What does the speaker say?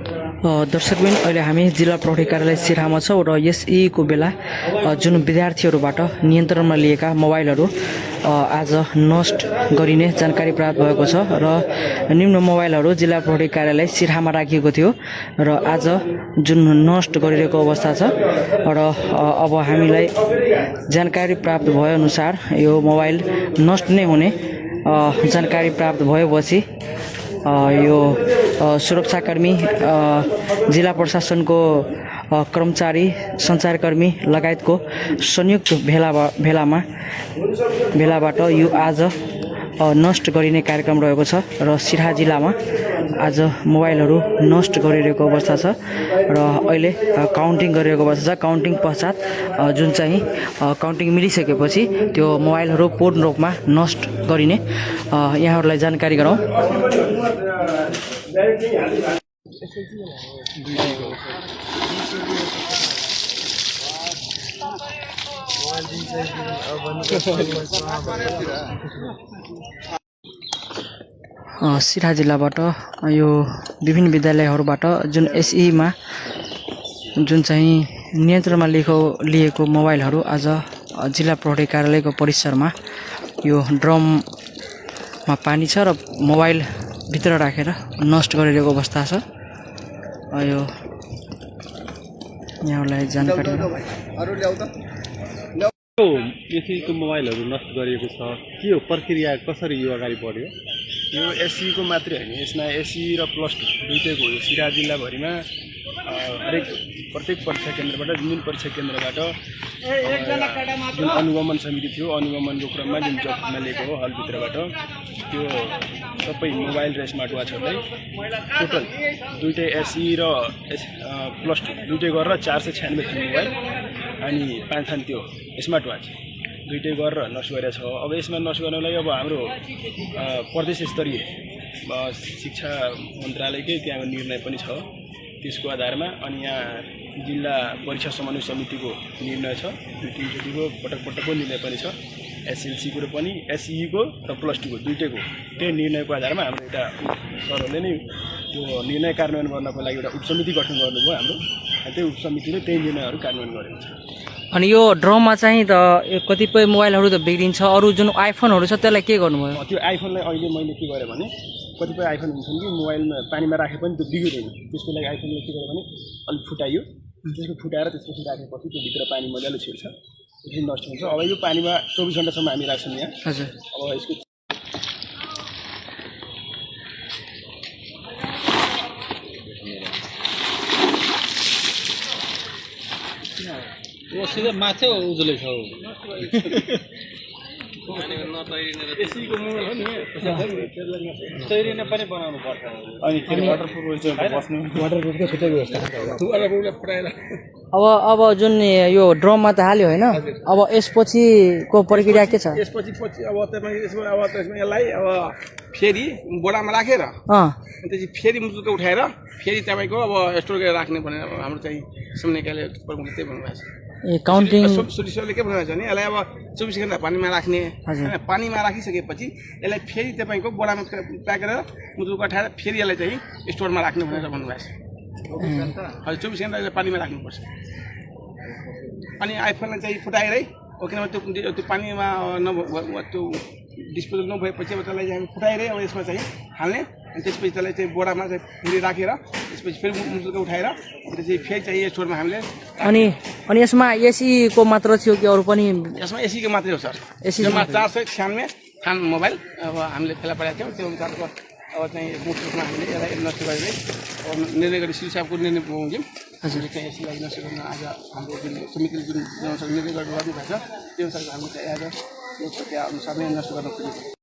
दर्शकबिन अहिले हामी जिल्ला प्रहरी कार्यालय सिराहामा छौँ र यस को बेला जुन विद्यार्थीहरूबाट नियन्त्रणमा लिएका मोबाइलहरू आज नष्ट गरिने जानकारी प्राप्त भएको छ र निम्न मोबाइलहरू जिल्ला प्रहरी कार्यालय सिराहामा राखिएको थियो र आज जुन नष्ट गरिरहेको अवस्था छ र अब हामीलाई जानकारी प्राप्त भए अनुसार यो मोबाइल नष्ट नै हुने जानकारी प्राप्त भएपछि यो सुरक्षाकर्मी जिल्ला प्रशासनको कर्मचारी सञ्चारकर्मी लगायतको संयुक्त भेलाबाट यो आज नष्ट गरिने कार्यक्रम रहेको छ र सिराहा जिल्लामा आज मोबाइलहरू नष्ट गरिरहेको अवस्था छ र अहिले काउन्टिङ गरिरहेको अवस्था छ। काउन्टिङ पश्चात जुन चाहिँ काउन्टिङ मिलिसकेपछि त्यो मोबाइलहरू पूर्ण रूपमा नष्ट गरिने यहाँहरूलाई जानकारी गरौँ। सिराहा जिल्लाबाट यो विभिन्न विद्यालयहरूबाट जुन एसईमा जुन चाहिँ नियन्त्रणमा लिएको मोबाइलहरू आज जिल्ला प्रहरी कार्यालयको परिसरमा यो ड्रममा पानी छ र मोबाइल भित्र राखेर नष्ट गरिरहेको अवस्था छ। यो यहाँलाई जानकारी एसईको मोबाइलहरू नष्ट गरिएको छ के हो प्रक्रिया कसरी यो अगाडि बढ्यो? यो एसईको मात्रै होइन, यसमा एसई र प्लस टू दुईटैको हो। सिराहा जिल्लाभरिमा प्रत्येक परीक्षा केन्द्रबाट जुन परीक्षा केन्द्रबाट जुन अनुगमन समिति थियो अनुगमनको क्रममा जुन जफमा लिएको हो हलभित्रबाट त्यो सबै मोबाइल र स्मार्ट वाचहरूलाई टोटल दुईटै एसई र प्लस टू दुईटै गरेर 496 मोबाइल अनि 5 त्यो स्मार्ट वाच दुईटै गरेर नष्ट गरेको छ। अब यसमा नष्ट गर्नलाई अब हाम्रो प्रदेश स्तरीय शिक्षा मन्त्रालयकै त्यहाँको निर्णय पनि छ, त्यसको आधारमा अनि यहाँ जिल्ला परीक्षा समन्वय समितिको निर्णय छ, दुई तिनचोटिको पटकको निर्णय पनि छ, एसएलसीको र पनि एसईको र प्लस टूको दुईटैको त्यही निर्णयको आधारमा हाम्रो एउटा सरहरूले नै त्यो निर्णय कार्यान्वयन गर्नको लागि एउटा उपसमिति गठन गर्नुभयो हाम्रो, त्यही उपसमितिले त्यही निर्णयहरू कार्यान्वयन गरेको छ। अनि यो ड्रममा चाहिँ त कतिपय मोबाइलहरू त बिग्रिन्छ, अरू जुन आइफोनहरू छ त्यसलाई के गर्नुभयो? त्यो आइफोनलाई अहिले मैले के गरेँ भने कतिपय आइफोन हुन्छन् कि मोबाइलमा पानीमा राखे पनि त्यो बिग्रिँदैन, त्यसको लागि आइफोनले के गरेँ भने अलिक फुटाइयो, त्यसको फुटाएर त्यसपछि राखेपछि त्यो भित्र पानी मजाले छिर्छ, त्यसपछि नष्ट हुन्छ। अब यो पानीमा 24 घण्टासम्म हामी राख्छौँ यहाँ। हजुर। अब यसको सिधै माछै उजुलै छ एसीको मोबाइल हो नि, तैरिने पनि बनाउनु पर्छ अनि वाटरप्रुफ छुट्टै व्यवस्था फुटाएर अब जुन यो ड्रममा त हाल्यो होइन, अब यसपछिको प्रक्रिया के छ? यसपछि अब तपाईँ यसमा यसलाई अब फेरि बोरामा राखेर त्यसपछि फेरि मुटुको उठाएर फेरि तपाईँको अब स्टोर गरेर राख्ने भनेर हाम्रो चाहिँ समन्वयकाले प्रमुखले त्यही भन्नुभएको छ। काउन्टिङ सुलिसले के भन्नुभएको छ भने यसलाई अब 24 घण्टा पानीमा राख्ने, पानीमा राखिसकेपछि यसलाई फेरि तपाईँको बोरामा प्याक गरेर मुटुको उठाएर फेरि यसलाई चाहिँ स्टोरमा राख्ने भनेर भन्नुभएको छ। हजुर 24 घण्टा यसलाई पानीमा राख्नुपर्छ। अनि आइफोनलाई चाहिँ फुटाएरै किनभने त्यो पानीमा त्यो डिस्पोजल नभएपछि अब त्यसलाई चाहिँ हामी फुटाएरै अब यसमा चाहिँ हाल्ने, अनि त्यसपछि त्यसलाई चाहिँ बोरामा चाहिँ फेरि राखेर त्यसपछि फेरि मुटुको उठाएर त्यसपछि फेरि चाहिँ स्टोरमा हामीले अनि यसमा एसीको मात्र थियो कि अरू पनि? यसमा एसीको मात्रै हो सर। एसीमा 496 थान मोबाइल अब हामीले फेला परेका थियौँ, त्यो अनुसारको अब चाहिँ मुटुमा हामीले यसलाई नष्ट गरेर अब निर्णय गरी सिल साहबको निर्णय बमोजिम हजुर चाहिँ एसीलाई नष्ट गर्न आज हाम्रो जुन समितिले जुन निर्णय गर्नुभएको छ त्यो अनुसारको हामीले चाहिँ आज त्यहाँ अनुसार नै नष्ट गर्न खोजेको।